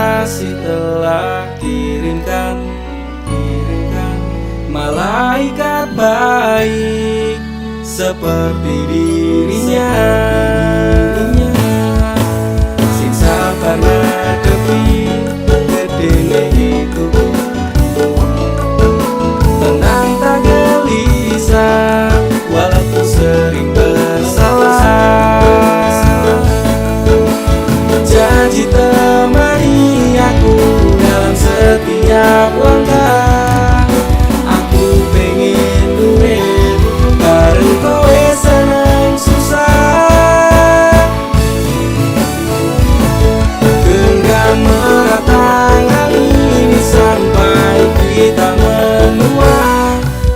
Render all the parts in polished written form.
kasih telah kirimkan malaikat baik seperti dirinya. Sing sabar ngadepi gedene hidupku, tenang tak gelisah walaupun sering bersalah. Janji temani aku dalam setiap langkah. Aku pengen duit bareng kowe seneng susah. Genggam erat tangan ini sampai kita menua.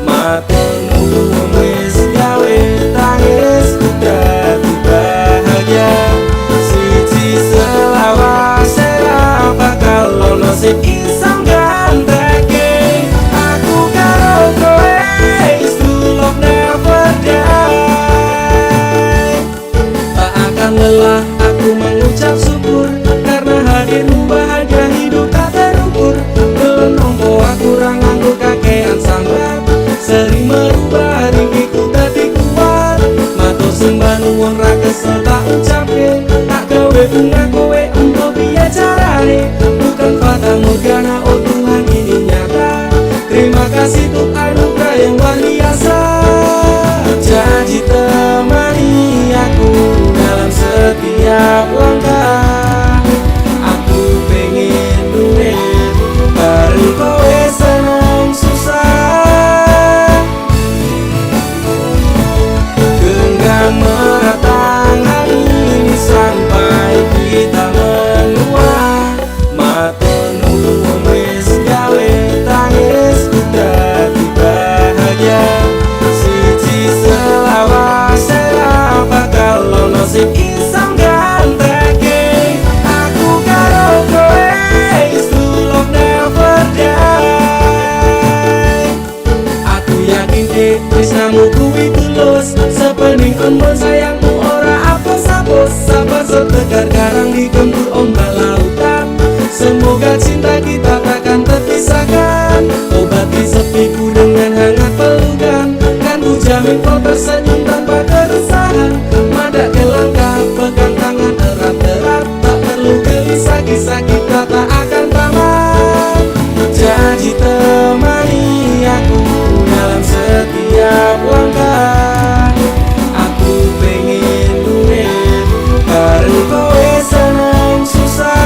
Matur nuwun wis gawe tangisku dadi bahagia. Siji selawase ra bakal ono sing iso gantekake aku karo kowe. It's true love never die. Tak akan lelah aku mengucap syukur karena hadirmu bahagia hidup tak terukur. Belum nompo aku ra nganggo kakean sambat, sering merubah ringkiku dadi kuat. Matur sembah nuwun ra kesel tak ucapke, tak gawe bunga kowe untuk piye carane. Bukan fata morgana, oh Tuhan ini nyata. Terima kasih untuk anugerah yang luar biasa. Janji temani aku dalam setiap langkah. Aku pengen duit bareng kowe seneng susah. Genggam erat tangan ini sampai kita menua. Matur nuwun wis gawe tangisku dadi bahagia. Siji selawase ra bakal ono sing iso gantekake aku karo kowe. It's true love never die. Aku yakin tresnamu kuwi tulus, sepening embun sayangmu ora apus-apus. Sabar setegar karang digempur ombak lautan. Semoga cinta kita takkan terpisahkan. Obati sepiku dengan hangat pelukan, kan ku jamin kau tersenyum tanpa keresahan. Madake langkah, pegang tangan erat-erat, tak perlu gelisah, kisah kita tak akan tamat. Janji temani aku dalam setiap langkah. Aku pengen duit bareng kowe seneng susah.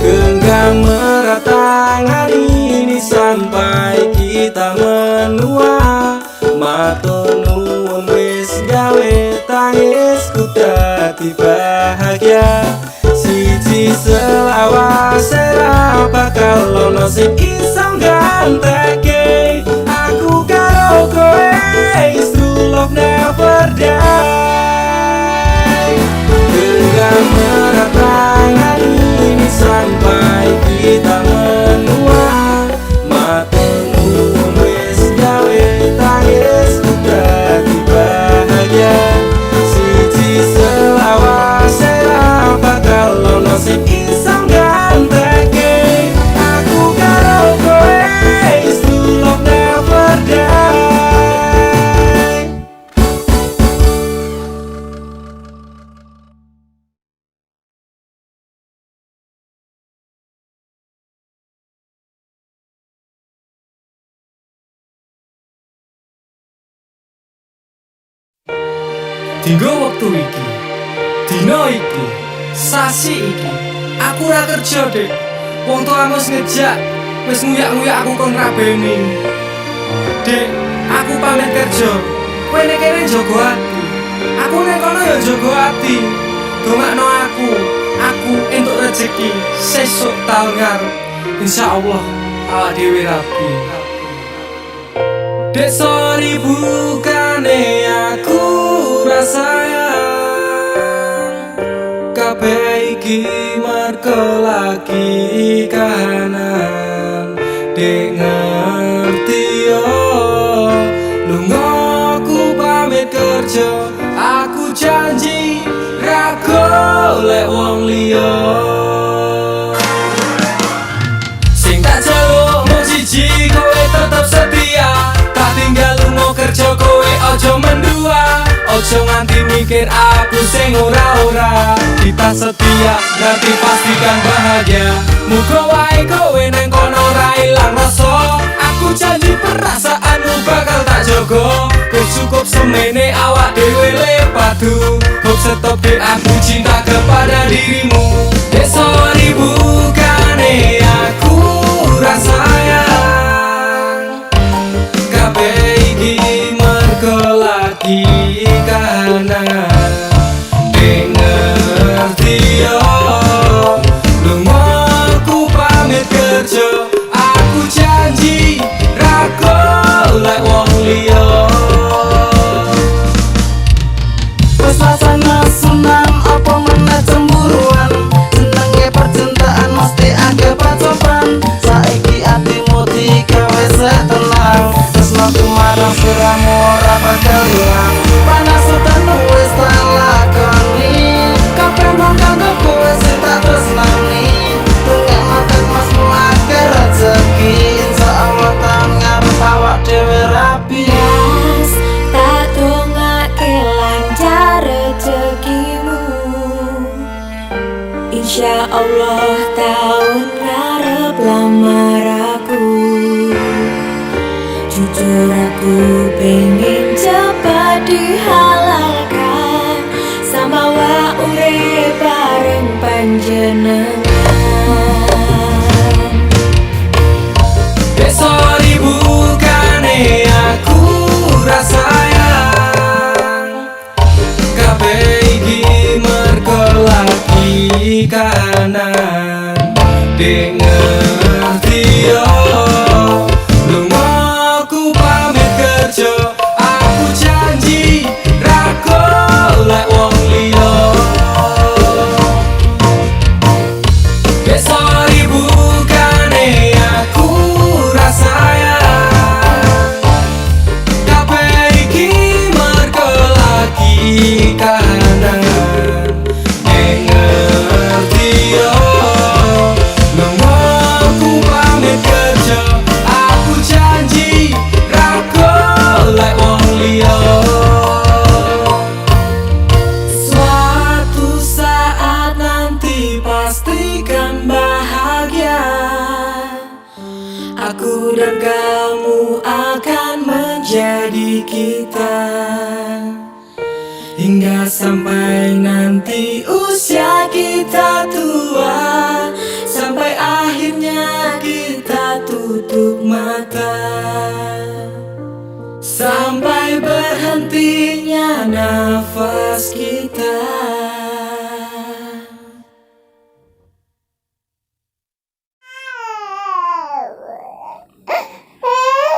Genggam erat tangan ini sampai kita menua. Matur nuwun wis gawe tangisku dadi bahagia. Siji selawase ra bakal ono sing iso gantekake aku karo kowe. It's true love never die. Genggam erat tangan ini sampai kita menua. Matur nuwun wis gawe tangisku dadi bahagia. Siji selawase ra bakal ono sing iso gantekake aku karo kowe. It's true love never die. Dinggo wektu iki, dina iki, sasi iki, aku ora kerja, Dek. Wong tuamu wis ngejak, wis nguyak-nguyak aku kon rabeni. Dek, aku pamit kerja. Kowe nek kene jaga ati. Aku nek kono ya jaga ati. Dongakno aku entuk rezeki sesuk taun ngarep. Insyaallah awak dhewe rapi. Dek sorry bukane aku sayang, kabeh iki mergo lagi kahanan. Dek ngerti yo, lunga ku pamit kerja. Aku janji ra nganti mikir aku sing ora-ora. Kita setia nanti pastikan bahagia. Muga wae kowe nang kono ra ilang rasa. Aku janji perasaanmu bakal tak jogo. Wis cukup semene awak dhewe le padu. Hope stop deh aku cinta kepada dirimu. Sorry bukane aku rasayang. Kabeh iki mergo lagi kahanan. Ngerti yo lungaku pamit kerja. Aku janji ra golek wong liya. Wes rasane senang apa meneh cemburuan. Senenge percintaan mesti agak pacoban. Saiki atimu digawe setenang. Tresnaku marang siramu ora bakal ilang. Panas tenan wis tak lakoni. Kabeh mung kanggo kowe sing tak tresnani. Tunggu makan masmu akeh rezeki. Insyaallah tak ngarep awak dhewe rapi. Yes, tak dongake lancar rezekimu. Insya Allah tahun ngarep lamar aku. Jujur aku pengen cepat dihalalkan. Sambawa urip bareng panjenengan. Sorry bukane aku rasayang. Kabeh iki mergo lagi kahanan. Ngerti yo lungaku pamit kerja. Aku janji ra golek wong liya. Sorry bukane aku rasayang. Kabeh iki mergo lagi kahanan. Ngerti yo lungaku pamit kerja. Aku janji ra golek wong liya. Suatu saat nanti pastikan bahagia. Aku dan kamu akan menjadi kita. Hingga sampai nanti usia kita tua. Sampai akhirnya kita tutup mata. Sampai berhentinya nafas kita.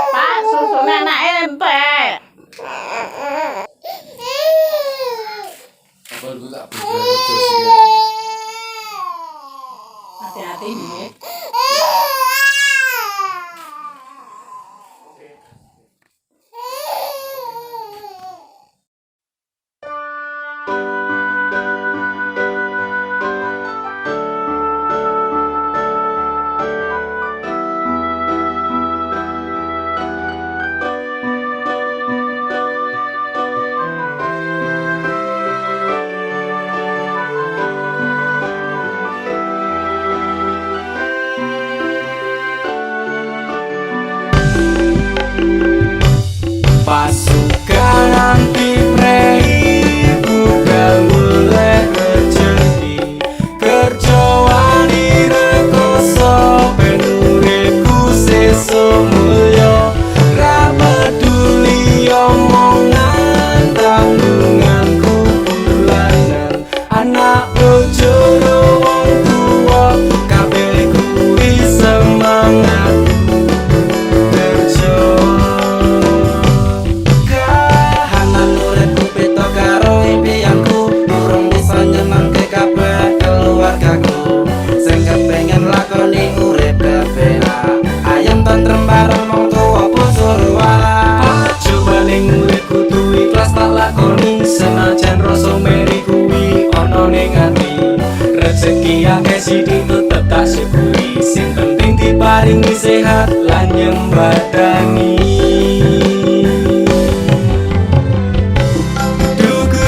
Pak, susunya anak ente. Hati-hati nih. Pasukan anti prei bukan mulai rezeki. Kerja wani rekoso penuripku seso mulya. Ra peduli omongan tanggunganku bulanan. Anak bojo wong tuwa kabeh kuwi semangat. Senajan rasa meri kuwi ana ning ati. Rezeki akeh sithik tetep tak syukuri. Sing penting diparingi sehat lan nyembadani. Duku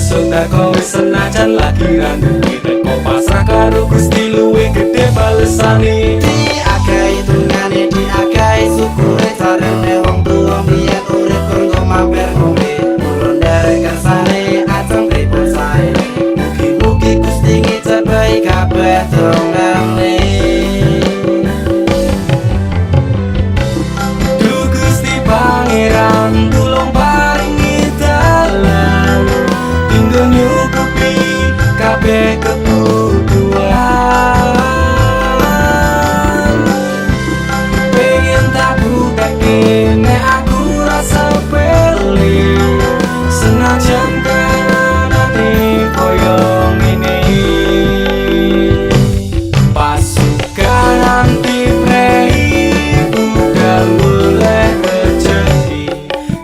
besok tak kowe senajan lagi randuwe teko pasrah karo Gusti luwih gede balesane. Diagai tungane diagai syukure jarene wong tuwa biyen urip kanggo mampir ngombe ulun derek kersane ajeng pripun sae mugi-mugi Gusti ngijabahi kabeh dongane. Duh Gusti Pangeran tulung paringi dalan tinggo nyukupi kabeh kebutuhan. Pengen tak bukake nek aku rasa pele senajan kanane koyo ngene. Pasukan anti prei budal oleh rejeki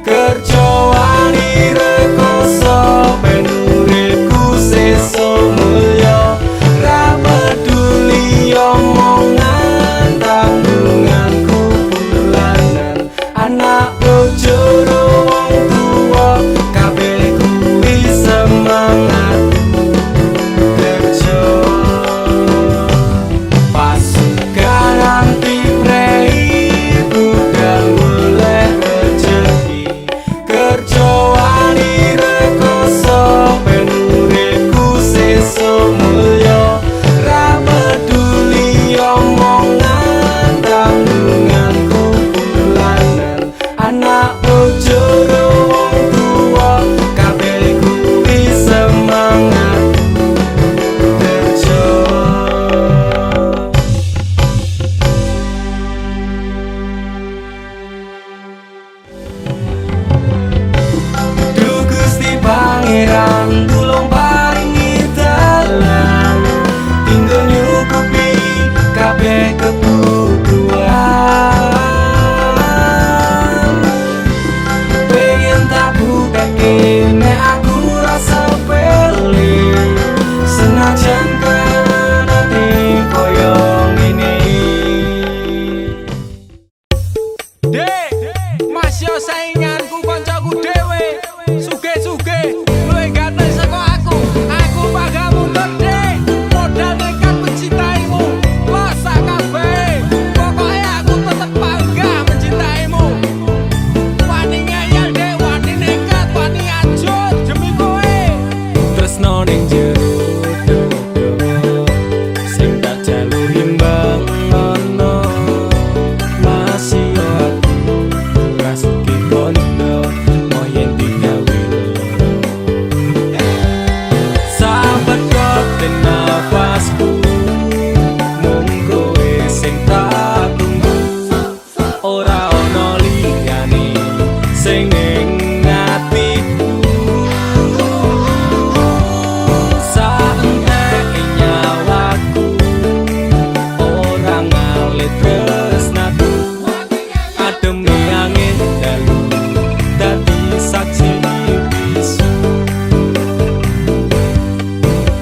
kerja wani rekoso ben uripku sesuk mulya ra peduli omongan tanggunganku bulanan anak bojo wong tuwa kabeh kuwi semangat kerja. Pasukan anti prei budal oleh rejeki kerja wani rekoso ben uripku sesuk mulya ra peduli omongan tanggunganku bulanan anak bojo wong tuwa kabeh kuwi semangat kerja. Duh Gusti Pangeran tulung paringi dalan tinggo nyukupi kabeh kebutuhan. Pengen tak bukake nek aku rasa pele senajan kanane koyo ngene. Dek, masih sainganku koncoku dhewe. Sugih-sugih luwih ganteng saka aku. Aku bakal mundur, Dek. Modal nekat mencintaimu. Losa kabeh. Pokoke aku tetep bangga mencintaimu. Wani ngeyel, Dek, wani nekat, wani ajur demi kowe. Tresno ning jero dodo sing tak jalur imbang ana masih yo aku rasuki kondo moyen digawe sahabat kote nafasku mung kowe sing tak tunggu ora ono liyane sing ning atiku. Saentek nyawaku ora ngalit tresnaku ademe angin dalu dadi saksi bisu.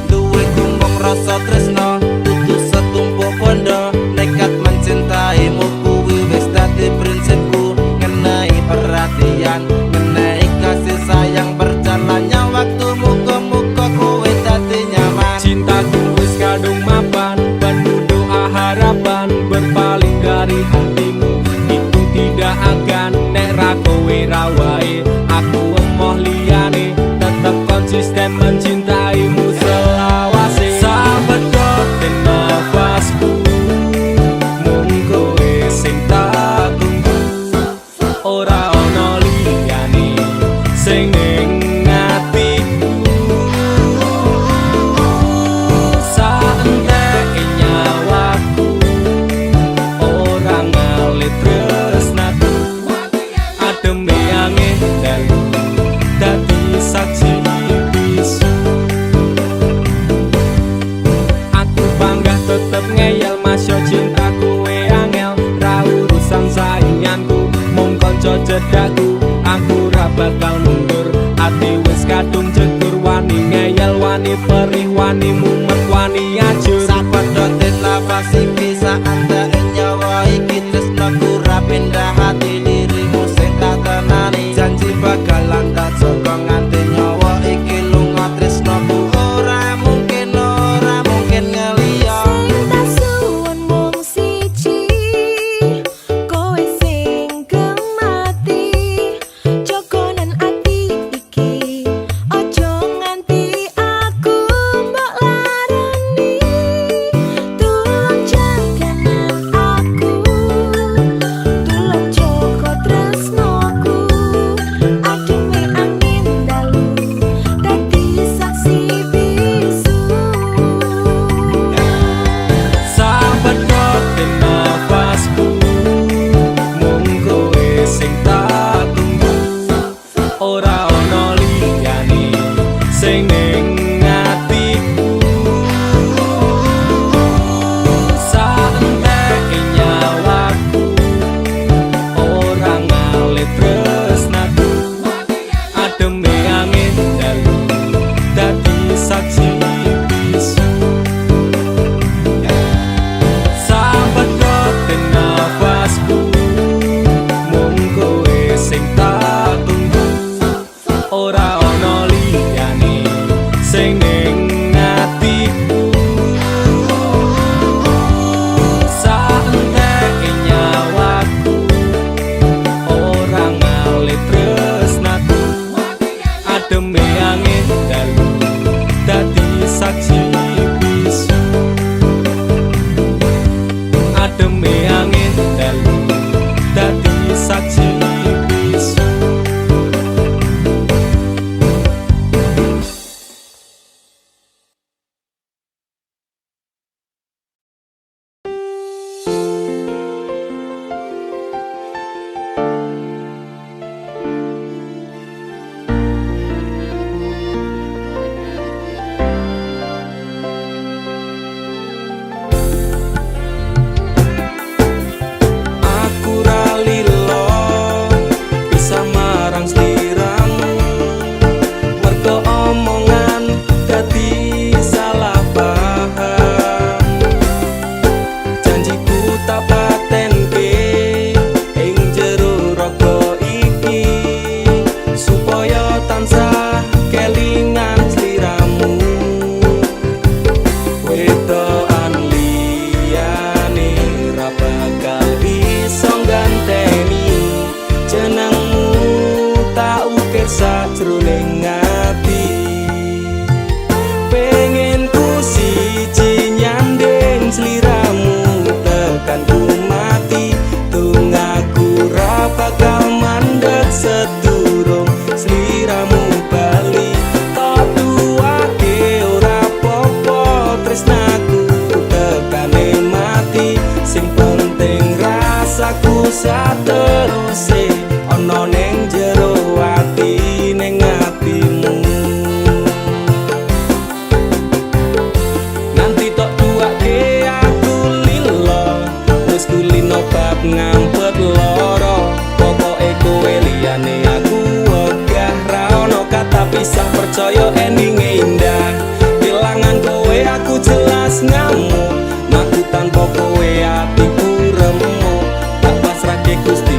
Duwe gumbung rasa tresno kudu setumpuk bondo nekat mencintaimu kuwi wis dadi prinsipku ngenai perhatian ngenai kasih sayang berjalannya waktu muga-muga kowe dadi nyaman. Cintaku wis kadung mapan penuh doa harapan berpaling dari hatimu itu tidak akan nek ra kowe ra wae aku emoh liyane tetep konsisten mencintaimu selawase. Sahabat kote nafasku mung kowe sing tak tunggu ora ono liyane sing ning atiku. Saentek nyawaku ora ngalit tresnaku ademe angin dalu dadi saksi bisu. Aku bangga tetep ngeyel masya cinta kowe angel ra urusan sainganku mung kanca cedakku. Aku ra bakal mundur ati wis kadung jegur wani ngeyel wani perih wani mumet wani ajur. Sapedotin nafas iki saat nyawa iki tresnaku ra pindah hati dirimu sing tak tenani janji bakalan tak jaga nganti nyawa iki lunga. saksi bisu. Sambat roten nafasku, mung kowe sing tak tunggu. Ora ono liyane sing ning atiku. Saenteke nyawaku ora ngalit tresnaku. Ademe angin dalu dadi saksi bisu. Ademe angin dalu dadi saksi bisu. Aku ra lilo bisa marang sliramu, mergo omongan dadi salah paham. Janjiku tak patenke ing jero raga iki, supaya tansah kelingan sliramu. Wedokan liyane ra bakal bisa ngganteni jenengmu, tak ukir sajroning ati. Pengen ku siji nyanding sliramu, tekan ku mati. Tunggaku ra bakal mandeg sedurung sliramu bali. Tok duwake ora popo tresnaku, tekane mati. Sing penting rasaku sateruse ana ning jero ati, ning atimu. Nanti tok duwake aku lilo, wis kulino bab ngampet loro. Pokoke kowe liyane aku wegah, ra ono kata pisah, percaya endinge indah. Kelangan kowe aku jelas ngamuk, aku tanpa kowe atiku remuk. Tak pasrahke Gusti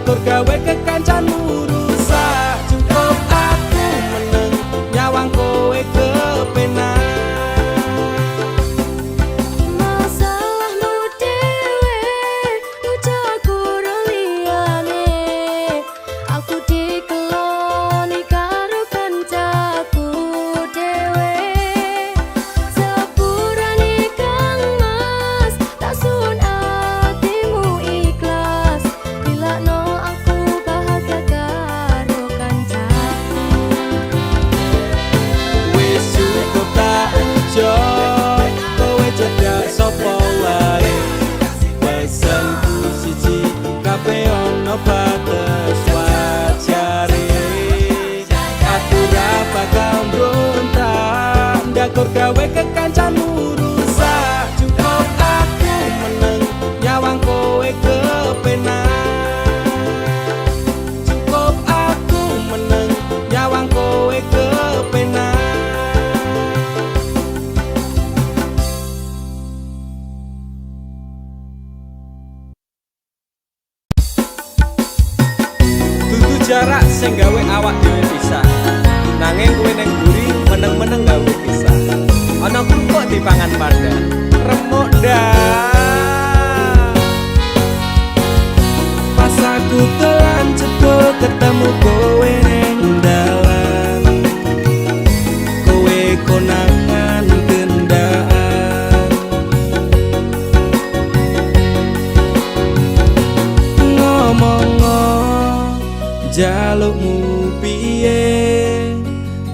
Ndakur gawe kekancanmu rusak. Cukup aku meneng nyawang kowe kepenak. Masalahmu dewe ucap kurang liyane. Aku dikeloni karo kancaku dewe. Sepurane Kang Mas tak sun atimu ikhlas. Dilakno aku bahagia karo kancaku. Wis cukup tak ujo kowe cedak sapa wae. Pesenku siji kabeh ana batas wajare. Aku ra bakal mbrontak ndakur gawe kekancanmu rusak. Cukup aku meneng nyawang kowe kepenak. Cukup aku meneng nyawang kowe kepenak. Dudu jarak sing gawe awak dhewe pisah. Nanging kowe ning mburi meneng-meneng gawe pisah. Ana krupuk dipangan pada remuk dah. Pas aku telan cebul ketemu kowe ning dalan. Kowe konangan kendaan. Ngomong jalukmu piye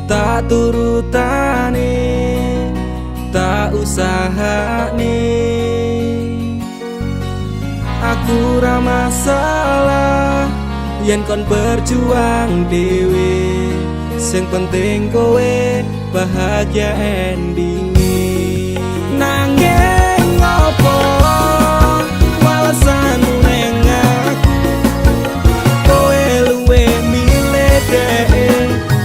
tak turutane, tak usahane. Aku ra masalah yen kon berjuang dhewe. Sing penting kowe bahagia endinge. Nanging ngopo walesanmu ning aku. Kowe luwe milih dhewe.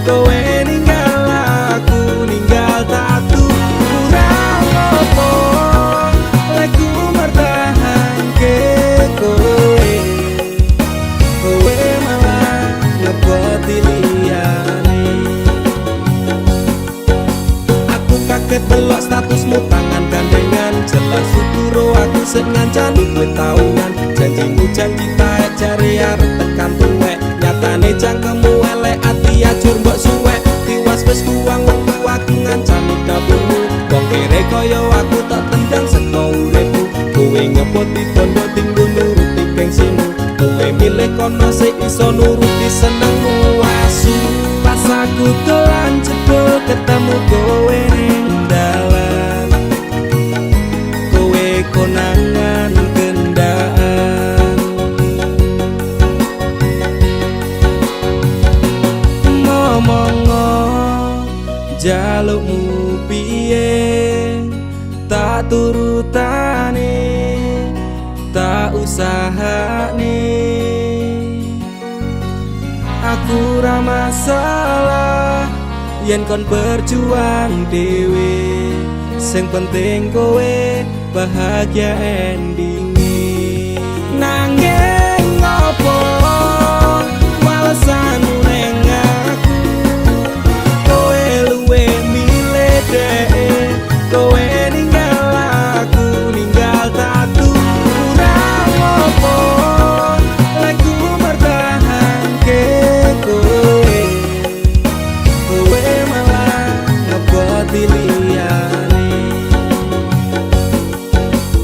Kowe ninggal aku, ninggal tatu. Kurang apa lek ku mertahanke kowe. Kowe malah ngeboti liyane. Aku kaget delok statusmu tangan gandengan. Jelas syukur aku sing ngancani kowe taunan. Janjimu janji taek jare arep tekan tuwek. Nyatane cangkemmu elek ati ajur mbok suwek. Tiwas wis kuwang wektu aku ngancani dapurmu. Wong kere kaya aku tak tendang seka uripku. Kowe ngepoti bondo tinggo nuruti gengsimu. Kowe milih kono sing iso nuruti senengmu asu. Pas aku dolan jebul ketemu kowe ning dalan. Kowe konangan kendaan. Ngomong jalukmu piye tak turutane, tak usahane. Aku ra masalah yen kon berjuang dhewe. Sing penting kowe bahagia endinge. Nanging ngopo walesanmu ning aku. Kowe luwe milih dhewe. Kowe ninggal aku, ninggal tatu. Kurang apa lek ku mertahanke kowe. Kowe malah ngeboti liyane.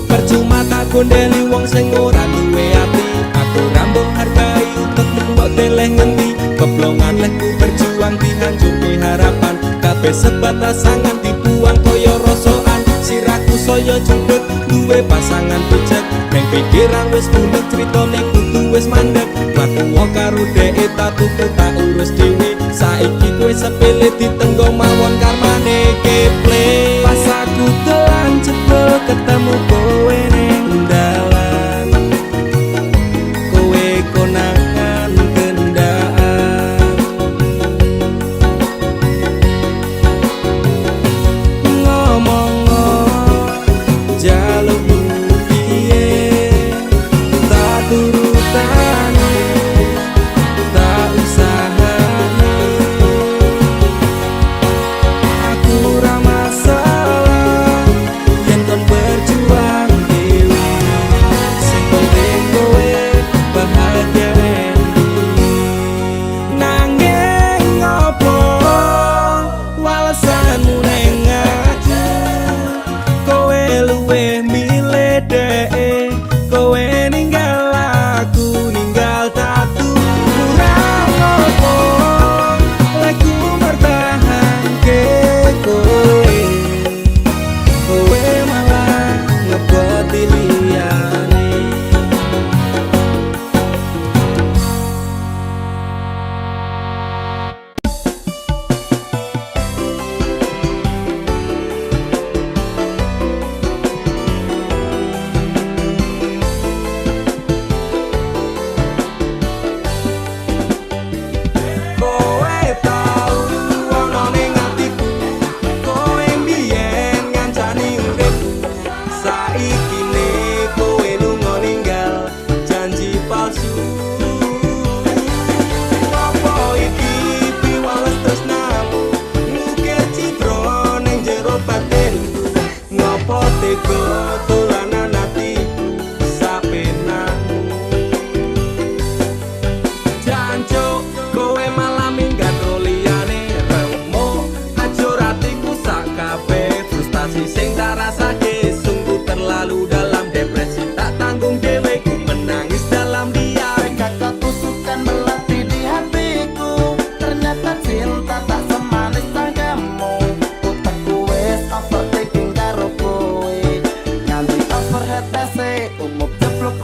Percuma tak gondeli wong sing ora duwe ati. Aku ra mbok hargai utekmu mbok deleh ngendi. Keblongan lek ku berjuang dihancurke harapan. Kabeh sebatas sangan dibuang koyo rosokan. Sirahku saya jundut duwe pasangan pijak. Neng pikiran wis bunek critane kudu wis mandek. Mlaku karo dhek tatuku tak urus dhewe. Saiki kowe sepele ditenggo mawon karmane keple. Pas aku dolan jebul ketemu kowe ning dalan. Kowe konangan kendaan. Ngomong jalukmu piye tak turutane,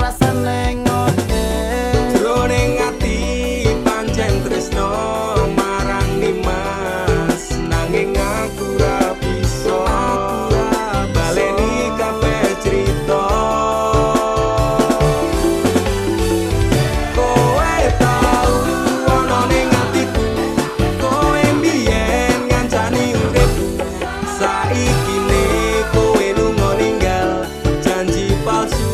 rasane ngode. Jroning ati pancen tresno marang Nimas, nanging aku ra bisa baleni kabeh crita. Kowe tau ana ning atiku, kowe mbiyen ngancani uripku. Saiki ne kowe lunga ninggal janji palsu.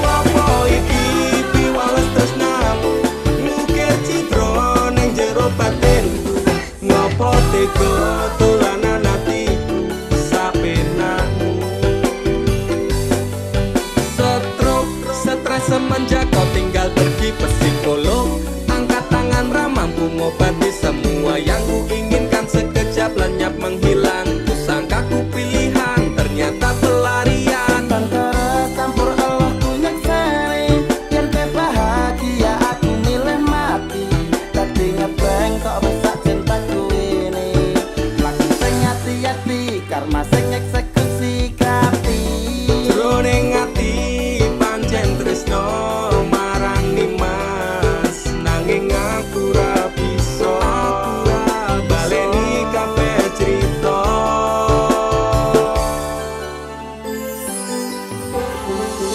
Apa iki piwales tresnamu, ngukir citra ning jero batinku. Ngopo tega dolanan atiku sapenakmu. Stroke, stres semenjak kau tinggal pergi psikolog. Angkat tangan ramampu ngobati semua yang ku inginkan. Sekejap lenyap menghilang, kusangka ku pilihan, ternyata pelarian. Antara campur Allah ku nyekseni, yen kowe bahagia aku milih mati. Dadi ngebeng kok besak cintaku ini. Lagu sing hati-hati, karma sing eksekusi kapi. Jroning ati pancen tresno marang Nimas, nanging aku ra bisa baleni kabeh crita.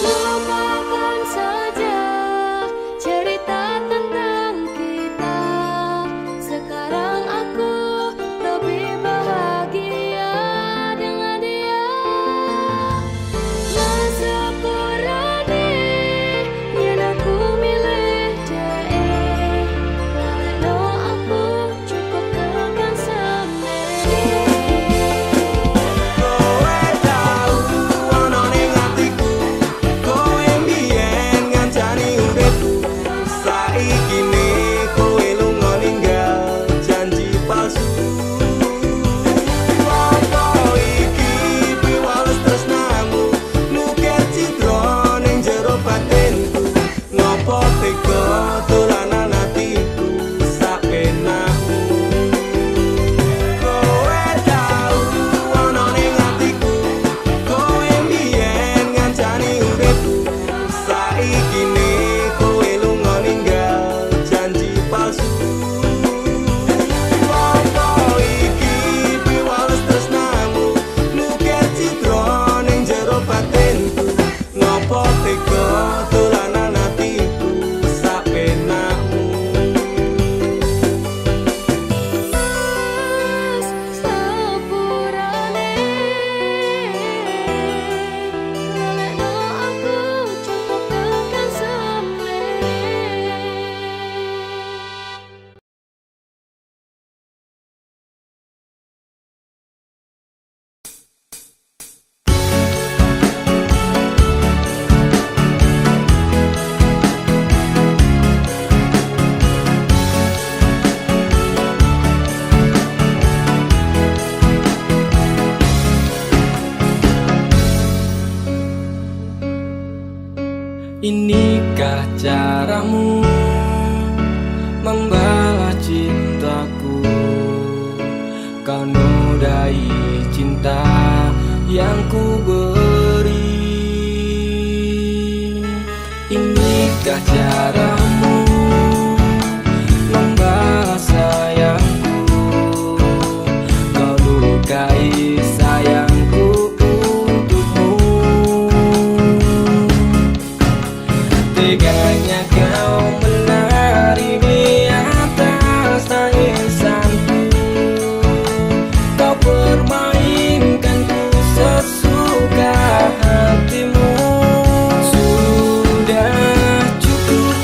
Lupakan saja cerita tentang kita. Sekarang aku lebih bahagia dengan dia. Masapurane yen aku milih dia. Laleno aku cukup tekan sendiri. Kowe tau ana ning atiku, kowe mbiyen ngancani uripku. Saiki ne kowe lunga ninggal janji palsu. Apa iki piwales tresnamu, ngukir citra ning jero batinku. Ngopo tega dolanan atiku sapenakmu. Kowe tau ana ning atiku, kowe mbiyen ngancani uripku. Saiki ne kowe lunga ninggal janji palsu. Apa iki piwales tresnamu, ngukir citra ning jero batinku. Ngopo tega dolanan atiku sapenakmu. Masapurane laleno aku cukup tekan sendiri. Inikah caramu membalas cintaku? Kau nodai cinta yang ku beri. Inikah caramu membalas sayangku? Kau lukai sayangku untukmu. Teganya kau menari di atas tangisanku. Kau permainkanku sesuka hatimu. Sudah cukup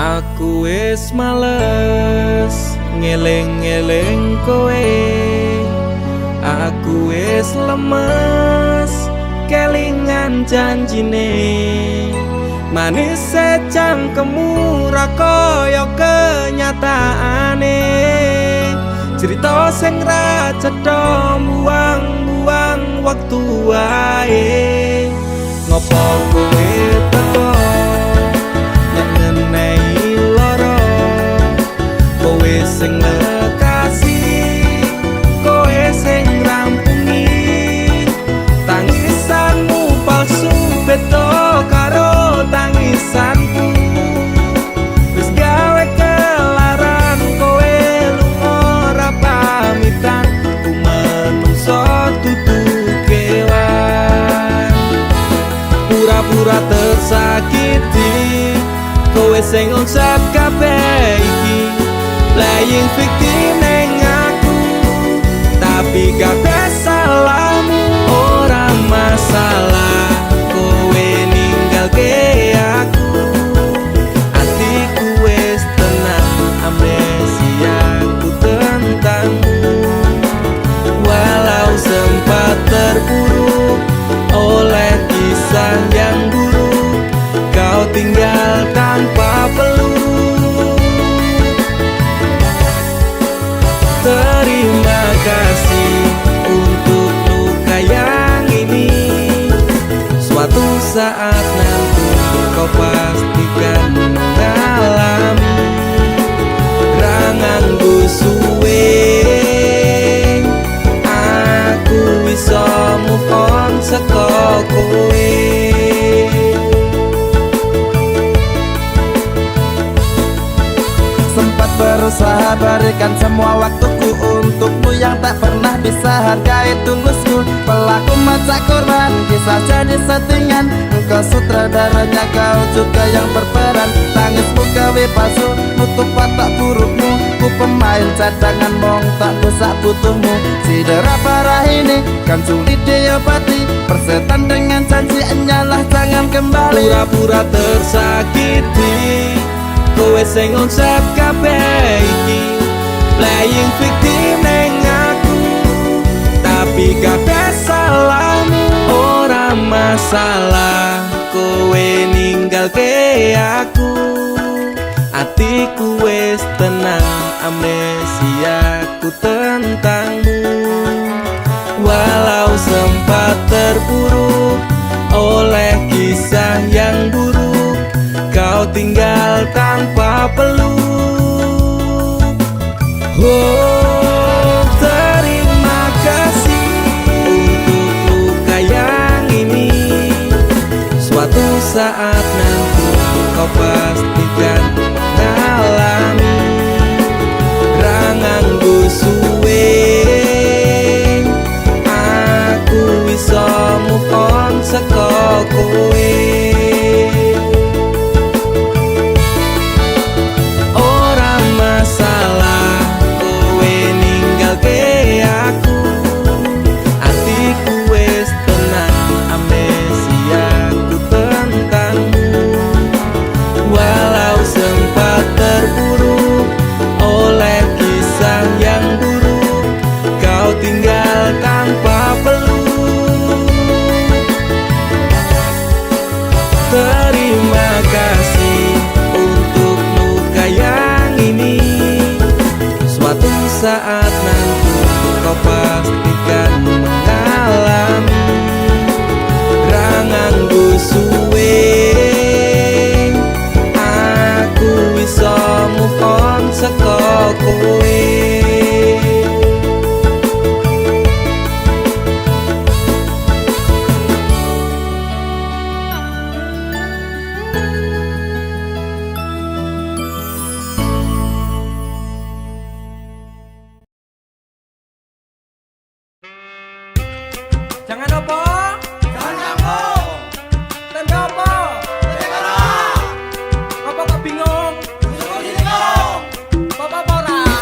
Aku wis males ngeling-eling kowe. Aku wis lemes kelingan janjine. Manis secangkemmu ra kaya kenyataane. Cerita sing ra cetha buang-buang waktu wae. Ngopo kowe teko nek ngenehi lara. Kowe sing lekasih, kowe sing rampungi. Tangisanmu palsu beda karo tangisanku. Wis gawe kelaran kowe lunga ora pamitan. Ku menungso dudu kewan. Pura-pura tersakiti, kowe sing ngucap kabeh iki. Playing victim neng aku, tapi kabeh salahmu. Ora masalah kowe ninggalke aku. Atiku wis tenang, amnesiaku tentangmu. Walau sempat terpuruk oleh kisah yang buruk, kau tinggal tanpa peluk. Terima kasih untuk luka yang ini. Suatu saat nanti kau pastikan mengalami. Ranganggo suwe aku bisa move on saka kowe. Sempat berusaha berikan semua waktuku untukmu yang tak pernah bisa hargai tulusku. Pelaku macak korban, kisah jadi settingan. Engkau sutradaranya, kau juga yang berperan. Tangismu gawe palsu, nutup watak burukmu. Ku pemain cadangan, mong tak bisa butuhmu. Sidera parah ini kan sulit diobati. Persetan dengan janji, enyalah jangan kembali. Pura-pura tersakiti, kowe sing ngucap kabeh iki. Playing victim neng aku, tapi kabeh salahmu. Ora masalah kowe ninggalke aku. Atiku wis tenang, amnesiaku tentangmu. Walau sempat terpuruk oleh kisah yang buruk, kau tinggal tanpa peluk. Oh, terima kasih untuk luka yang ini. Suatu saat nanti kau pastikan mengalami. Ranganggo suwe aku bisa move on saka kowe. Terima kasih untuk luka yang ini. Suatu saat nanti kau pastikan mengalami. Ranganggo suwe aku bisa move on saka kowe. Jangan opo? Jangan nyambung. Tempe opo? Tempe ora. Apa kok bingung? Bingung. Apa ora?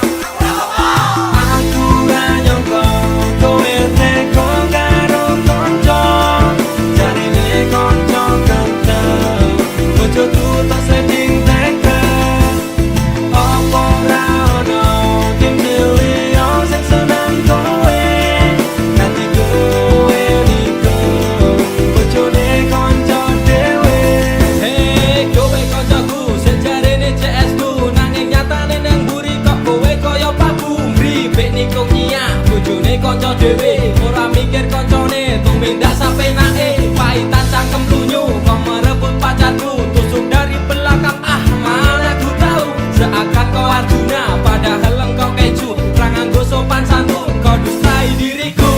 konco dhewe, ora mikir koncone, tumindak sampe nae, paitan cangkem lunyu, kau merebut pacarku, tusuk dari belakang, ah mana ku tahu, seakan kau Arjuna, padahal engkau keju, ra nganggo sopan santun, kau dustai diriku.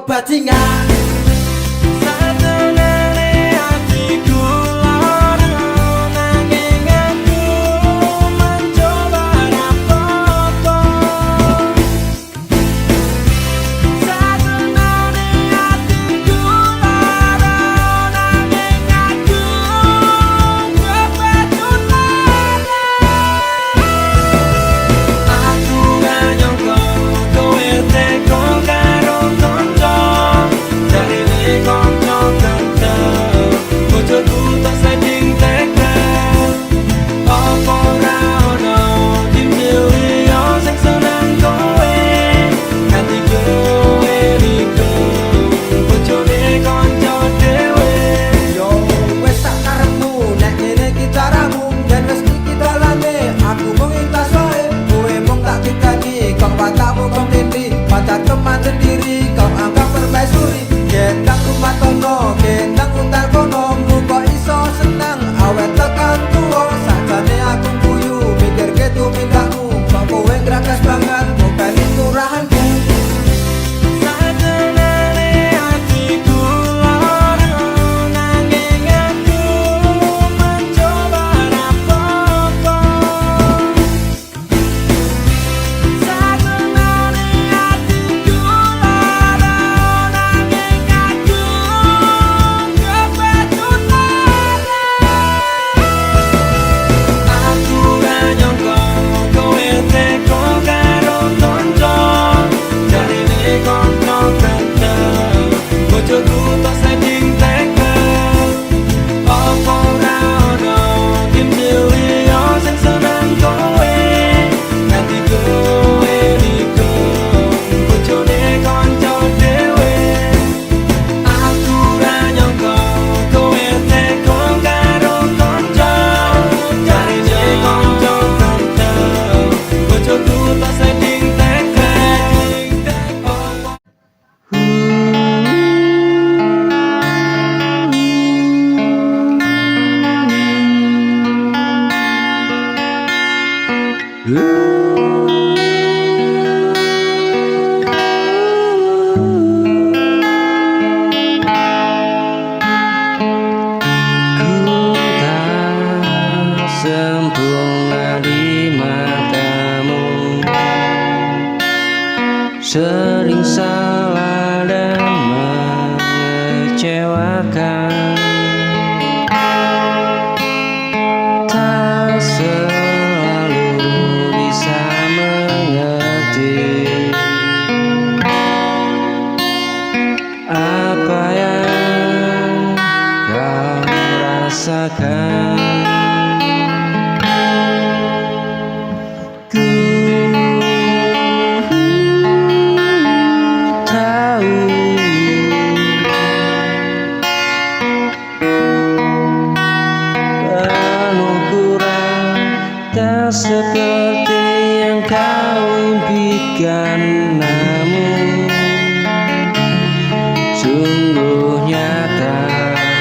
Bajingan sendiri, kau anggap permaisuri, gendang rumah tangga, gendang untar kono, kok iso seneng, awet tekan tua, sakjane aku guyu, mikir gitu mindakmu, kok kowe gragas banget, bukan turahanku. Sering salah dan mengecewakan, tak selalu bisa mengerti apa yang kau rasakan. Seperti yang kau impikan, namun sungguh nyata.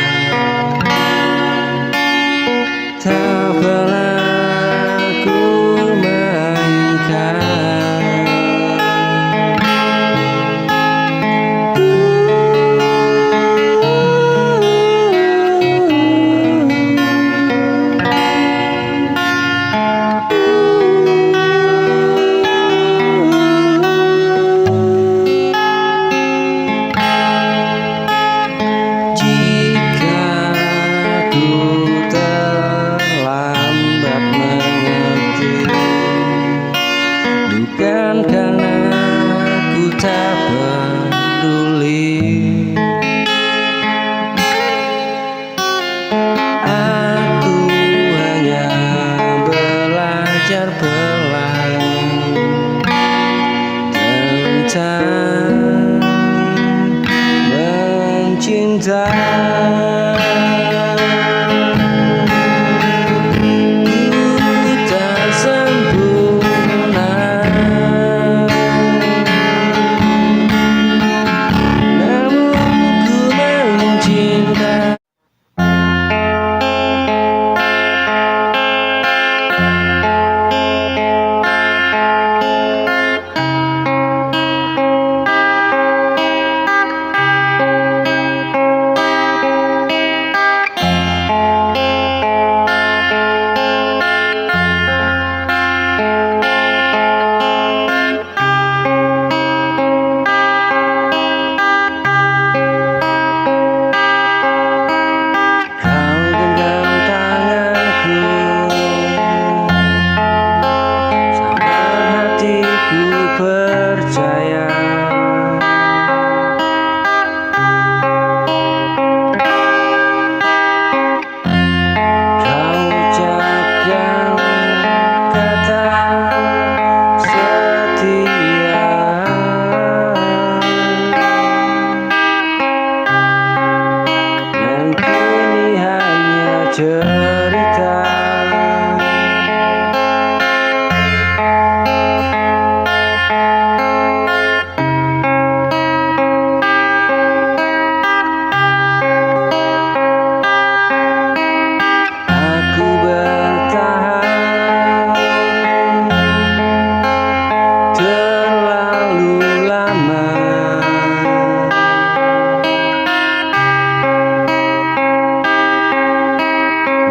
cinta. Ku tak sempurna, namun ku mencinta. Percaya kau ucapkan kata setia, dan kini hanya cerita.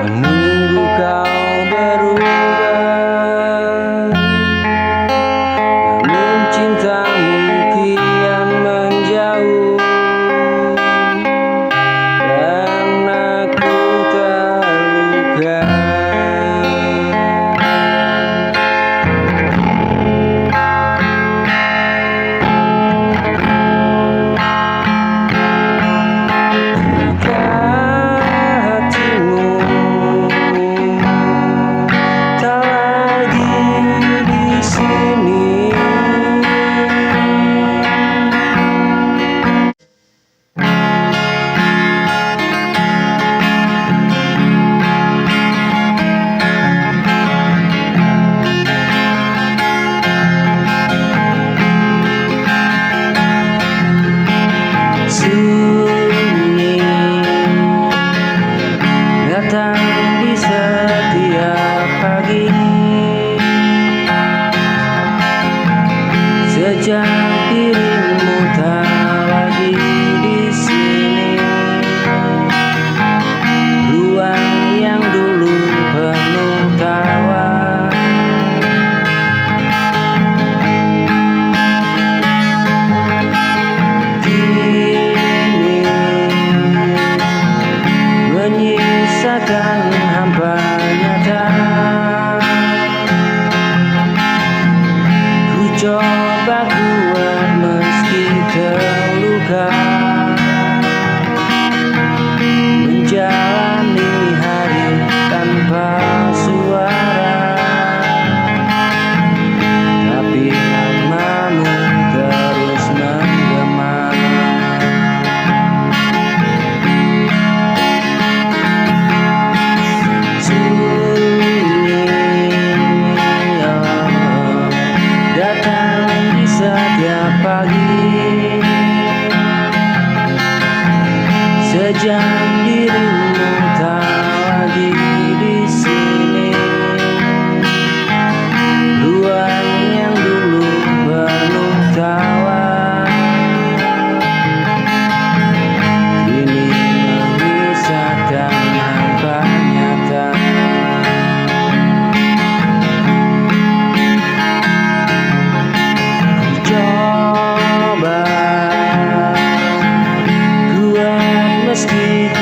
Menunggu kau berubah, namun cintamu kian menjauh, dan aku terluka. Sunyi datang di setiap pagi, sejak dirimu tak lagi di sini. Ruang yang dulu penuh tawa menyisakan hampa nyata. Ku coba kuat meski terluka, menjalani hari tanpa suara, tapi namamu terus menggema. Datang di setiap pagi, sejak dirimu tak lagi di sini. Ruang yang dulu penuh tawa kini menyisakan hampa nyata. Coba kuat meski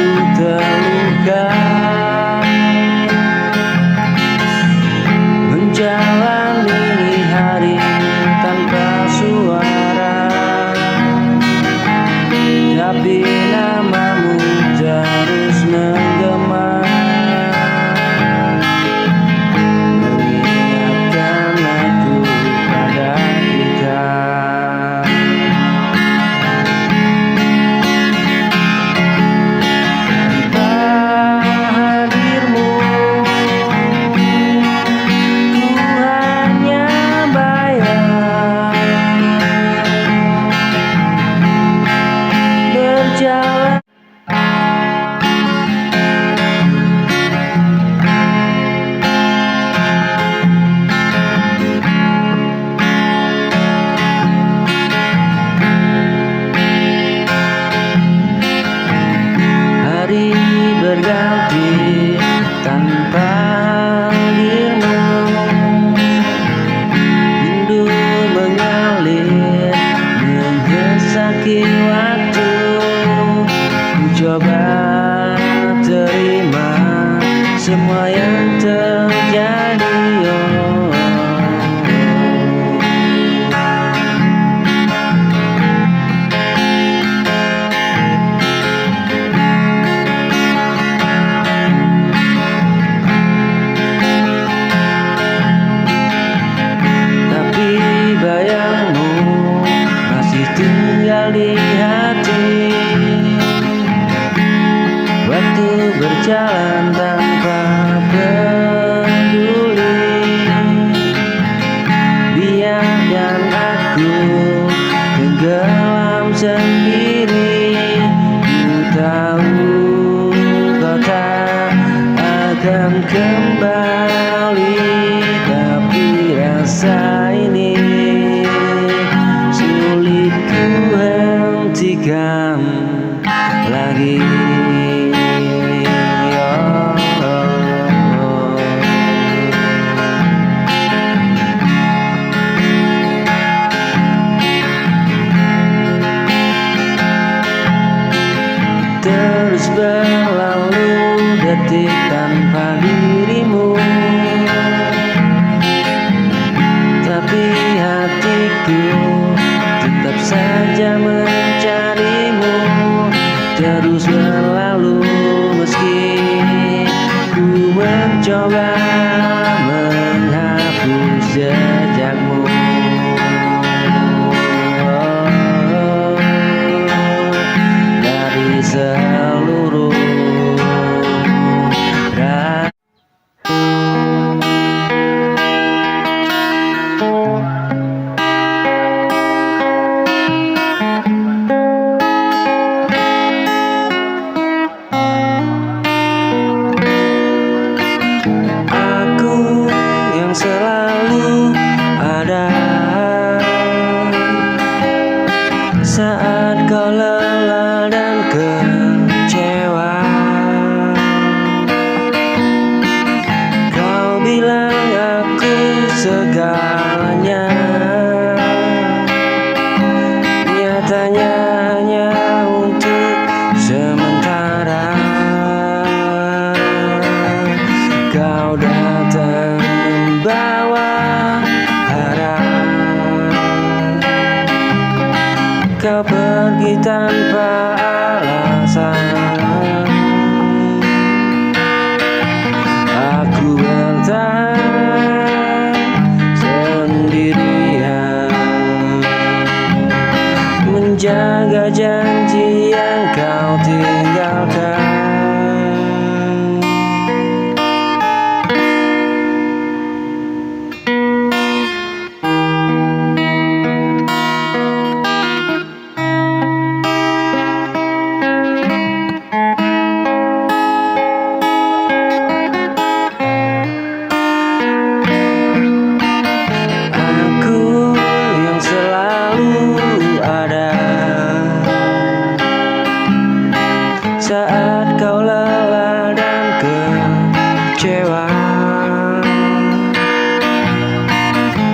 di hati. Waktu berjalan tanpa peduli, biarkan aku tenggelam sendiri. Ku tahu kau tak akan kembali, tapi rasa ini sulit ku hentikan lagi. Terus berlalu detik tanpa dirimu, tapi hatiku tetap saja mencarimu. Terus berlalu meski ku mencoba menghapus jejakmu. Dari seluruh aku yang selalu ada saat kau lelah dan kecewa. Kau bilang aku segalanya, nyatanya hanya untuk sementara. Kau datang membawa harap, kau pergi tanpa alasan. Aku bertahan sendirian, menjaga janji yang kau tinggalkan. Aku yang selalu ada saat kau lelah dan kecewa.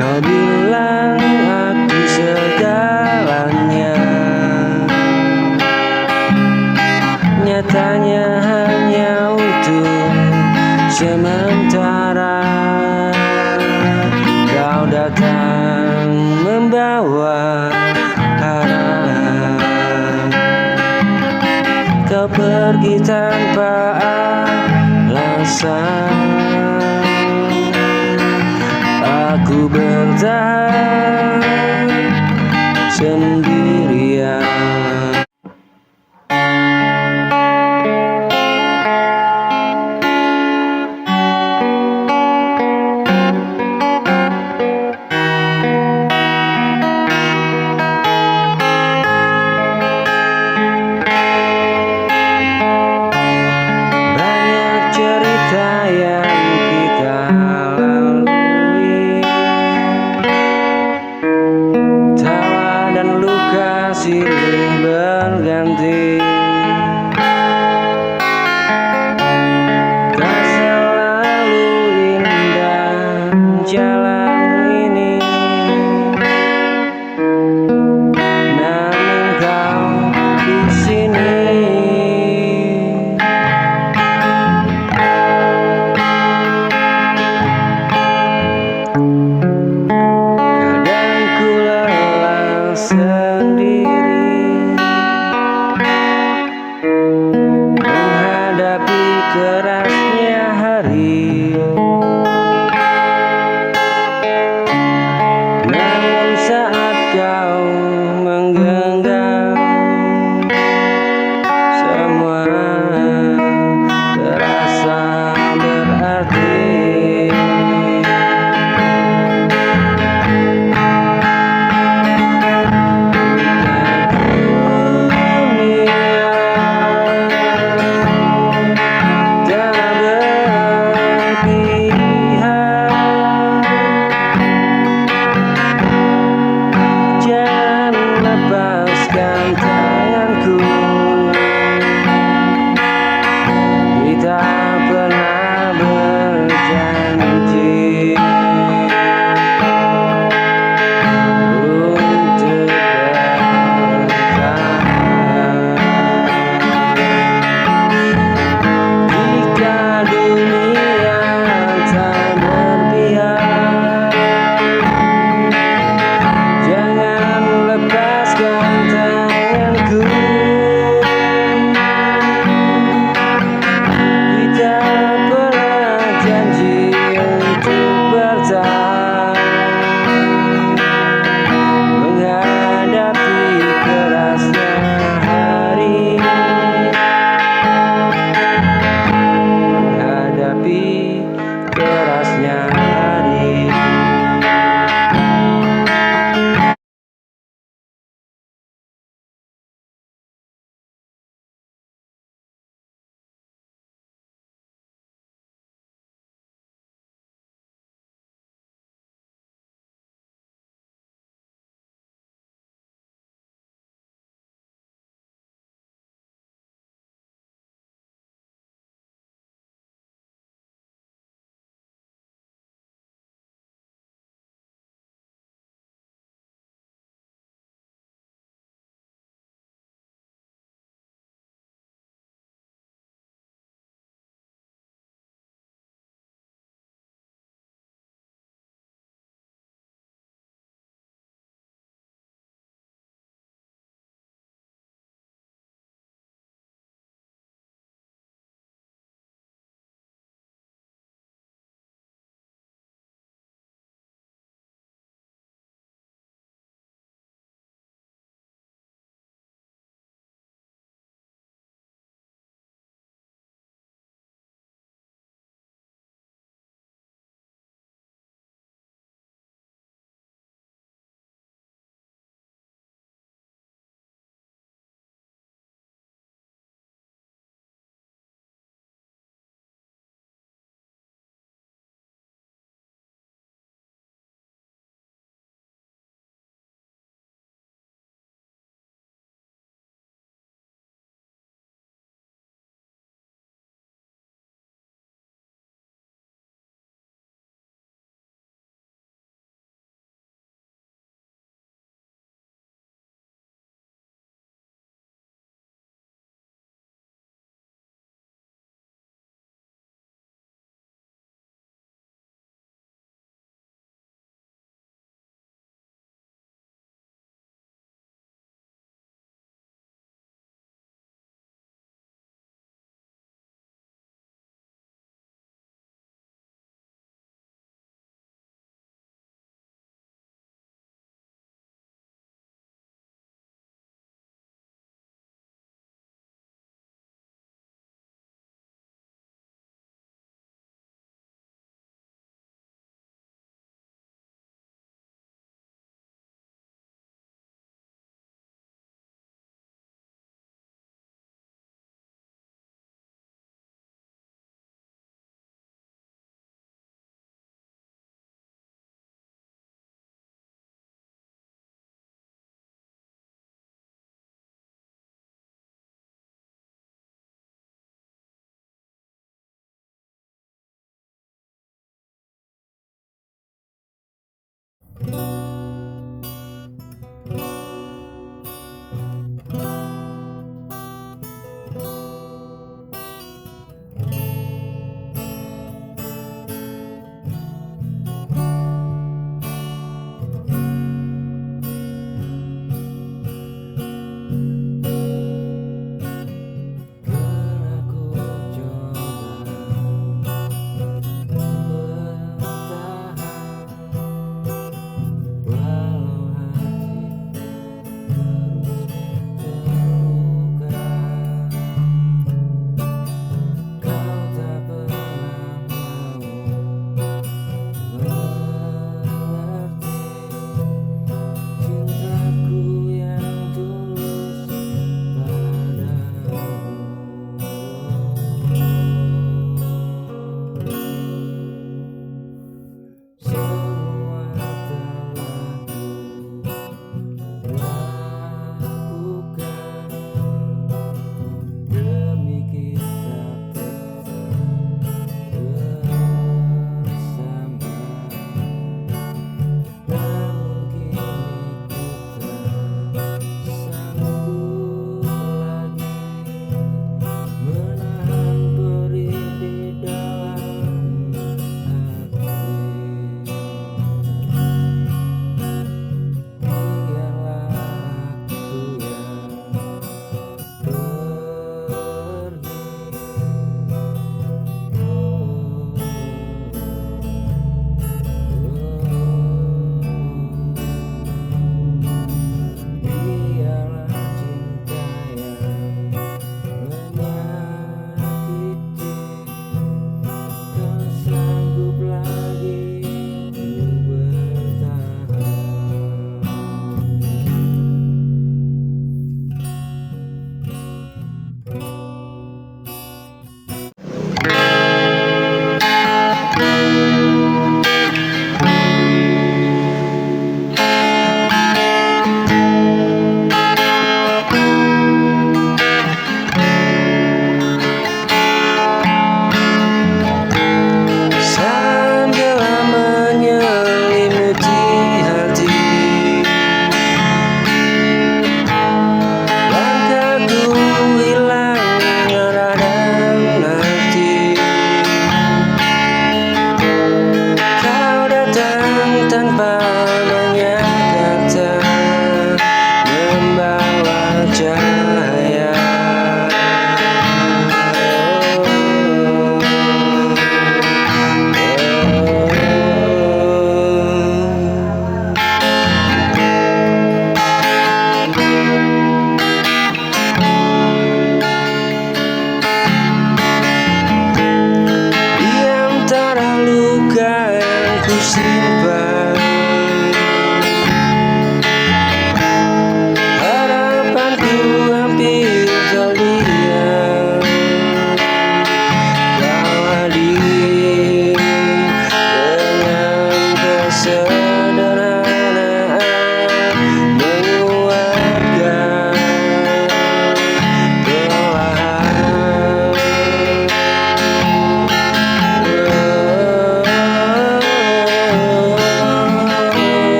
Kau bilang aku segalanya, nyatanya hanya untuk sementara. Kau datang membawa harap, kau pergi tanpa alasan. Aku bertahan sendirian. Banyak cerita yang kita lalui, tawa dan luka silih berganti. Tak selalu indah jalan ini, namun kau di sini. Kadang ku lelah sendiri,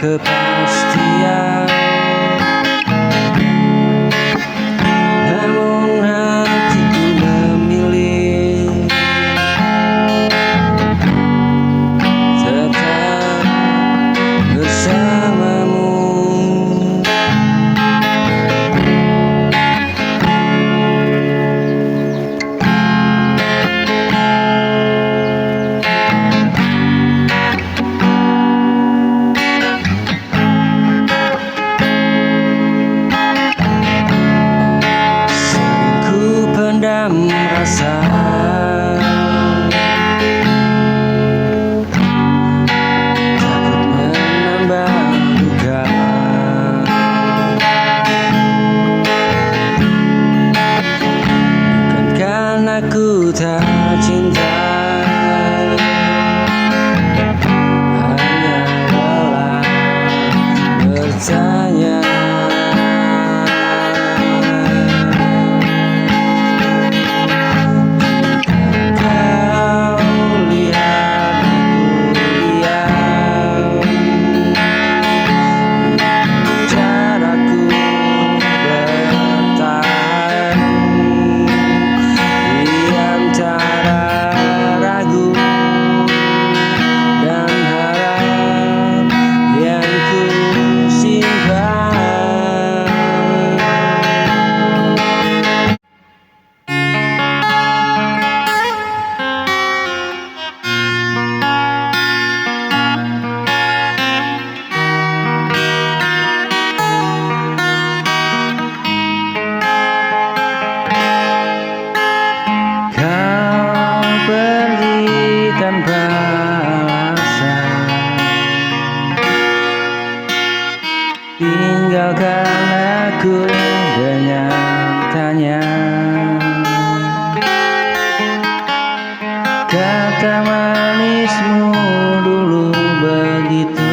kepastian. Namun hatiku memilih tetap bersamamu. Sering ku pendam rasa, takut menambah luka. Bukan karena ku tak cinta, hanya lelah bertanya. Kau lihat aku diam, caraku bertahan di antara ragu dan harap yang ku simpan. Kau pergi tanpa alasan, tinggalkan aku dengan tanya. Kata manismu dulu begitu